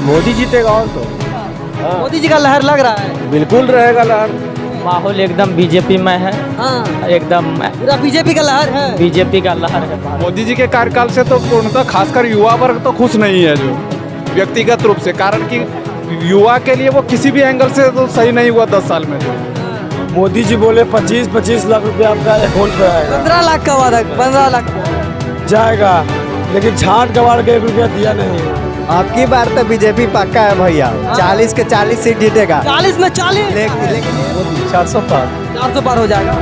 मोदी जीतेगा और तो मोदी जी का लहर लग रहा है। बिल्कुल रहेगा लहर। माहौल एकदम बीजेपी में है, हाँ, एकदम पूरा बीजेपी का लहर है। बीजेपी का लहर है। मोदी जी के कार्यकाल से तो पूर्णतः खासकर युवा वर्ग तो खुश नहीं है जो व्यक्तिगत रूप से, कारण कि युवा के लिए वो किसी भी एंगल से तो सही नहीं हुआ 10 साल में। मोदी जी बोले 25-25 लाख रुपया आपका अकाउंट पे आएगा। 15 लाख का वादा, 15 लाख जाएगा, लेकिन छांट गवाड़ के 1 रुपया दिया नहीं। आपकी बार तो बीजेपी पक्का है भैया। 40 के 40 सीट जीतेगा। 40 में 40 लेकिन 400 पार 400 पार हो जाएगा।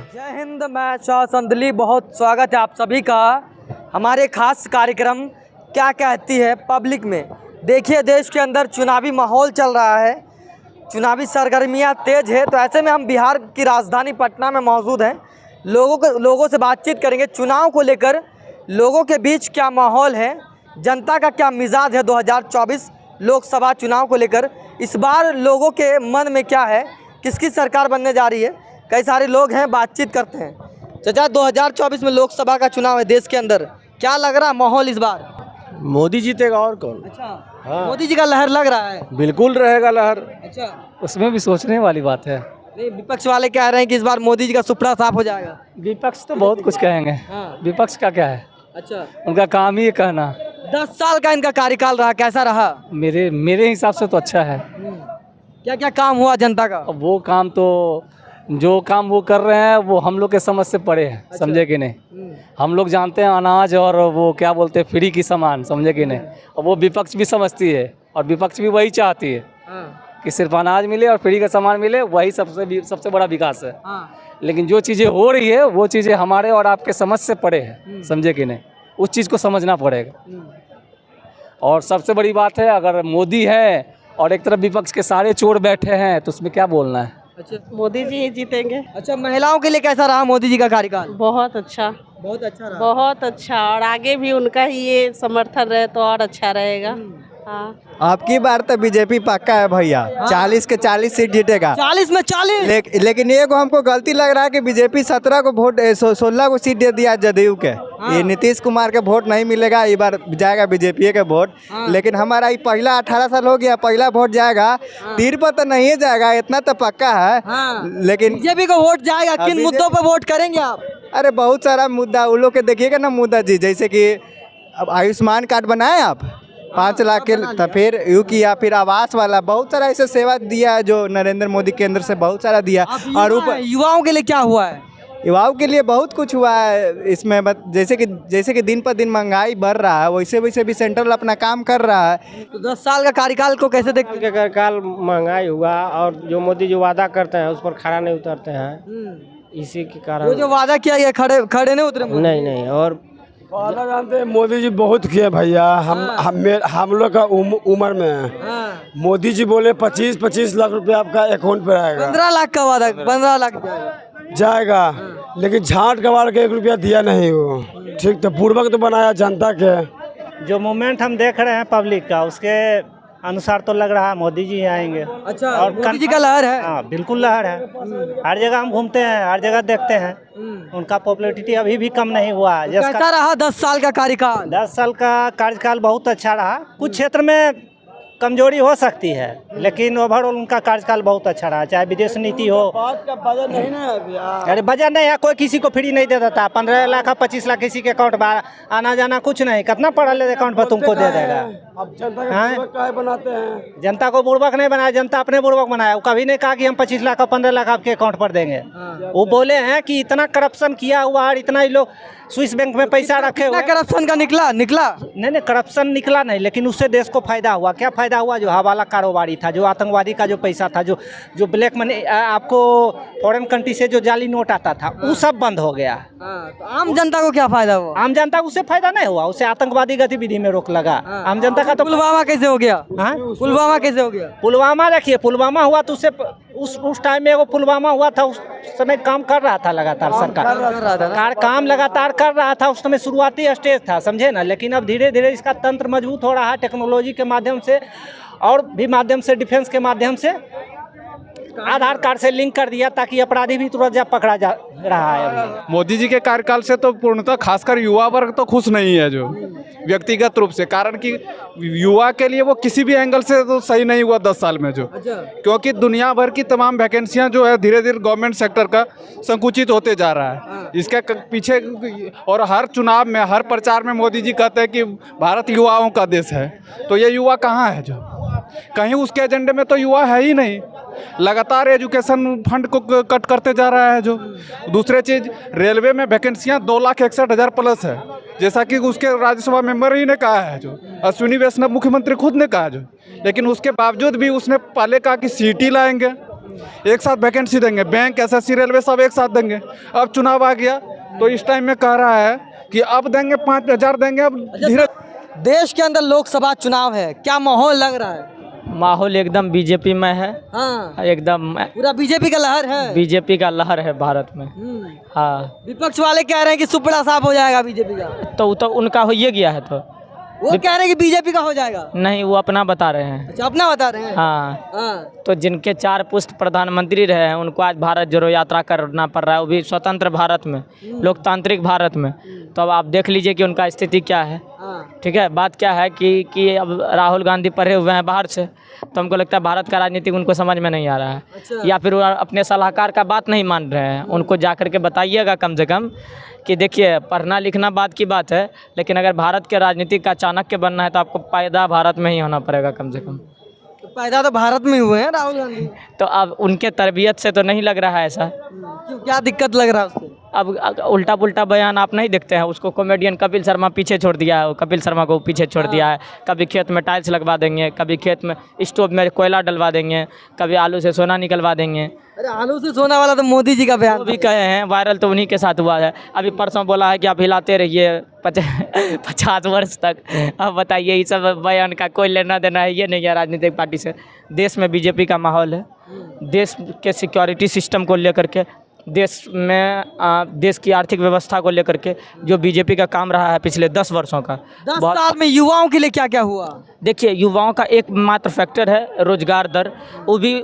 जय हिंद, मैं शाह संदली, बहुत स्वागत है आप सभी का हमारे खास कार्यक्रम क्या कहती है पब्लिक में। देखिए, देश के अंदर चुनावी माहौल चल रहा है, चुनावी सरगर्मियां तेज है। तो ऐसे में हम बिहार की राजधानी पटना में मौजूद हैं। लोगों से बातचीत करेंगे चुनाव को लेकर, लोगों के बीच क्या माहौल है, जनता का क्या मिजाज है 2024 लोकसभा चुनाव को लेकर। इस बार लोगों के मन में क्या है, किसकी सरकार बनने जा रही है। कई सारे लोग हैं, बातचीत करते हैं। चाचा, 2024 में लोकसभा का चुनाव है देश के अंदर, क्या लग रहा माहौल इस बार? मोदी जीतेगा और कौन। अच्छा, हाँ। मोदी जी का लहर लग रहा है। बिल्कुल रहेगा लहर। अच्छा, उसमें भी सोचने वाली बात है। नहीं, विपक्ष वाले कह रहे हैं कि इस बार मोदी जी का सुपड़ा साफ हो जाएगा। विपक्ष तो बहुत कुछ कहेंगे, हाँ। विपक्ष का क्या है, अच्छा, उनका काम ही है कहना। 10 साल का इनका कार्यकाल रहा, कैसा रहा? मेरे हिसाब से तो अच्छा है। क्या क्या काम हुआ जनता का? अब वो काम तो जो काम वो कर रहे हैं वो हम लोग के समझ से परे है। समझे कि नहीं। हम लोग जानते हैं अनाज और वो क्या बोलते हैं फ्री की सामान, समझे कि नहीं। और वो विपक्ष भी समझती है और विपक्ष भी वही चाहती है कि सिर्फ अनाज मिले और फ्री का सामान मिले, वही सबसे बड़ा विकास है। लेकिन जो चीज़ें हो रही है वो चीज़ें हमारे और आपके समझ से परे है, समझे कि नहीं। उस चीज़ को समझना पड़ेगा। और सबसे बड़ी बात है, अगर मोदी है और एक तरफ विपक्ष के सारे चोर बैठे हैं तो उसमें क्या बोलना है। अच्छा, मोदी जी ही जीतेंगे। अच्छा, महिलाओं के लिए कैसा रहा मोदी जी का कार्यकाल? बहुत अच्छा, बहुत अच्छा रहा। बहुत अच्छा, और आगे भी उनका ही ये समर्थन रहे तो और अच्छा रहेगा। हाँ, आपकी बार तो बीजेपी पक्का है भैया। 40 के 40 सीट जीतेगा। 40 में 40। लेकिन ये को हमको गलती लग रहा है कि बीजेपी 17 को वोट 16 को सीट दे दिया जदयू के। ये नीतीश कुमार के वोट नहीं मिलेगा, इस बार जाएगा बीजेपी के वोट। लेकिन हमारा ये पहला 18 साल हो गया, पहला वोट जाएगा। तीर पर तो नहीं जाएगा, इतना तो पक्का है। लेकिन बीजेपी को वोट जाएगा। किन मुद्दों पर वोट करेंगे आप? अरे बहुत सारा मुद्दा उन लोग के देखिएगा ना मुद्दा जी, जैसे कि अब आयुष्मान कार्ड बनाए आप 5 लाख के, तो फिर यू किया, फिर आवास वाला बहुत सारा ऐसे सेवा दिया है जो नरेंद्र मोदी केंद्र से बहुत सारा दिया। और ऊपर युवाओं के लिए क्या हुआ है? युवाओं के लिए बहुत कुछ हुआ है इसमें। जैसे कि दिन पर दिन महंगाई बढ़ रहा है, वैसे वैसे भी सेंट्रल अपना काम कर रहा है। तो 10 साल का कार्यकाल को कैसे देखते हैं? के कार्यकाल महंगाई हुआ और जो मोदी जो वादा करते हैं उस पर खड़ा नहीं उतरते हैं, इसी के वो कारण। जो वादा किया ये खड़े नहीं उतरे मोदी। नहीं और वादा जानते हैं मोदी जी बहुत किए भैया। हम लोग का उम्र में है। मोदी जी बोले 25-25 लाख रुपया आपका अकाउंट पे आएगा। 15 लाख का वादा, 15 लाख जाएगा, लेकिन छांट गवाड़ के 1 रुपया दिया नहीं वो। ठीक, तो पूर्वक तो बनाया जनता के। जो मूवमेंट हम देख रहे हैं पब्लिक का, उसके अनुसार तो लग रहा है मोदी जी आएंगे। अच्छा, और मोदी जी का लहर है। हाँ, बिल्कुल लहर है। हर जगह हम घूमते हैं, हर जगह देखते हैं, उनका पॉपुलैरिटी अभी भी कम नहीं हुआ। कैसा रहा 10 साल का कार्यकाल? 10 साल का कार्यकाल बहुत अच्छा रहा। कुछ क्षेत्र में कमजोरी हो सकती है, लेकिन ओवरऑल उनका कार्यकाल बहुत अच्छा रहा। चाहे विदेश नीति हो, अरे बजट नहीं है, कोई किसी को फ्री नहीं दे देता। 15 लाख 25 लाख किसी के अकाउंट में आना जाना कुछ नहीं, कितना पढ़ा ले अकाउंट पर तुमको दे देगा। बनाते हैं, जनता को बुड़बक नहीं बनाया, जनता अपने बुड़बक बनाया। वो कभी नहीं कहा कि हम 25 लाख और 15 लाख आपके अकाउंट पर देंगे। वो बोले हैं कि इतना करप्शन किया हुआ और इतना ही लोग स्विस बैंक में पैसा रखे हुए। करप्शन का निकला नहीं, करप्शन निकला नहीं, लेकिन उससे देश को फायदा हुआ। क्या फायदा हुआ? जो हवाला कारोबारी था, जो आतंकवादी का जो पैसा था, जो ब्लैक मनी, आपको फॉरेन कंट्री से जो जाली नोट आता था, वो सब बंद हो गया। तो आम जनता को क्या फायदा हुआ? आम जनता को उससे फायदा नहीं हुआ, उससे आतंकवादी गतिविधि में रोक लगा। आम जनता का तो पुलवामा कैसे हो गया? पुलवामा कैसे हो गया? पुलवामा देखिए, पुलवामा हुआ तो उससे उस टाइम में वो पुलवामा हुआ था, उस समय काम कर रहा था लगातार सरकार, काम लगातार कर रहा था। उस समय शुरुआती स्टेज था, समझे ना। लेकिन अब धीरे धीरे इसका तंत्र मजबूत हो रहा है, टेक्नोलॉजी के माध्यम से और भी माध्यम से, डिफेंस के माध्यम से आधार कार्ड से लिंक कर दिया ताकि अपराधी भी तुरंत जा पकड़ा जा रहा है अभी। मोदी जी के कार्यकाल से तो पूर्णतः खासकर युवा वर्ग तो खुश नहीं है जो व्यक्तिगत रूप से, कारण कि युवा के लिए वो किसी भी एंगल से तो सही नहीं हुआ 10 साल में जो, क्योंकि दुनिया भर की तमाम वैकेंसियां जो है धीरे धीरे गवर्नमेंट सेक्टर का संकुचित होते जा रहा है। इसके पीछे और हर चुनाव में हर प्रचार में मोदी जी कहते हैं कि भारत युवाओं का देश है, तो ये युवा कहाँ है जो, कहीं उसके एजेंडे में तो युवा है ही नहीं। लगातार एजुकेशन फंड को कट करते जा रहा है जो। दूसरे चीज़, रेलवे में वैकेंसियां 2,61,000 प्लस है, जैसा कि उसके राज्यसभा मेंबर ही ने कहा है जो, अश्विनी वैष्णव मुख्यमंत्री खुद ने कहा जो। लेकिन उसके बावजूद भी उसने पहले कहा कि सीटी लाएंगे, एक साथ वैकेंसी देंगे, बैंक, एसएससी, रेलवे सब एक साथ देंगे। अब चुनाव आ गया तो इस टाइम में कह रहा है कि अब देंगे 5,000 देंगे। अब धीरे देश के अंदर लोकसभा चुनाव है, क्या माहौल लग रहा है? माहौल एकदम बीजेपी में है। हाँ, एकदम पूरा बीजेपी का लहर है। बीजेपी का लहर है भारत में। हाँ, विपक्ष वाले कह रहे हैं कि सुपड़ा साफ हो जाएगा बीजेपी का। तो उनका हो ही गया है। तो वो कह रहे हैं कि बीजेपी का हो जाएगा। नहीं, वो अपना बता रहे हैं। अच्छा, अपना बता रहे हैं। हाँ, हाँ। तो जिनके 4 पुष्ट प्रधानमंत्री रहे हैं उनको आज भारत जोड़ो यात्रा करना पड़ रहा है, वो भी स्वतंत्र भारत में, लोकतांत्रिक भारत में। तो अब आप देख लीजिए कि उनका स्थिति क्या है। ठीक है, बात क्या है कि अब राहुल गांधी पढ़े हुए हैं बाहर से, तो हमको लगता है भारत का राजनीति उनको समझ में नहीं आ रहा है। अच्छा। या फिर वो अपने सलाहकार का बात नहीं मान रहे हैं। उनको जा कर के बताइएगा कम से कम कि देखिए, पढ़ना लिखना बात की बात है, लेकिन अगर भारत के राजनीति का चाणक्य बनना है तो आपको पैदा भारत में ही होना पड़ेगा कम से कम। तो पैदा तो भारत में हुए हैं राहुल गांधी। तो अब उनके तरबियत से तो नहीं लग रहा है ऐसा। क्यों, क्या दिक्कत लग रहा है उसको? अब उल्टा पुल्टा बयान आप नहीं देखते हैं। उसको कॉमेडियन कपिल शर्मा पीछे छोड़ दिया है, कपिल शर्मा को पीछे छोड़ दिया है। कभी खेत में टाइल्स लगवा देंगे, कभी खेत में स्टोव में कोयला डलवा देंगे, कभी आलू से सोना निकलवा देंगे। अरे आलू से सोना वाला तो मोदी जी का बयान वो भी कहे हैं, वायरल तो उन्हीं के साथ हुआ है। अभी परसों बोला है कि आप हिलाते रहिए 50 वर्ष तक। अब बताइए, ये सब बयान का कोई लेना देना है ये नहीं है राजनीतिक पार्टी से। देश में बीजेपी का माहौल है। देश के सिक्योरिटी सिस्टम को लेकर के, देश में देश की आर्थिक व्यवस्था को लेकर के जो बीजेपी का काम रहा है पिछले 10 वर्षों का। 10 साल में युवाओं के लिए क्या क्या हुआ? देखिए, युवाओं का एकमात्र फैक्टर है रोजगार दर। वो भी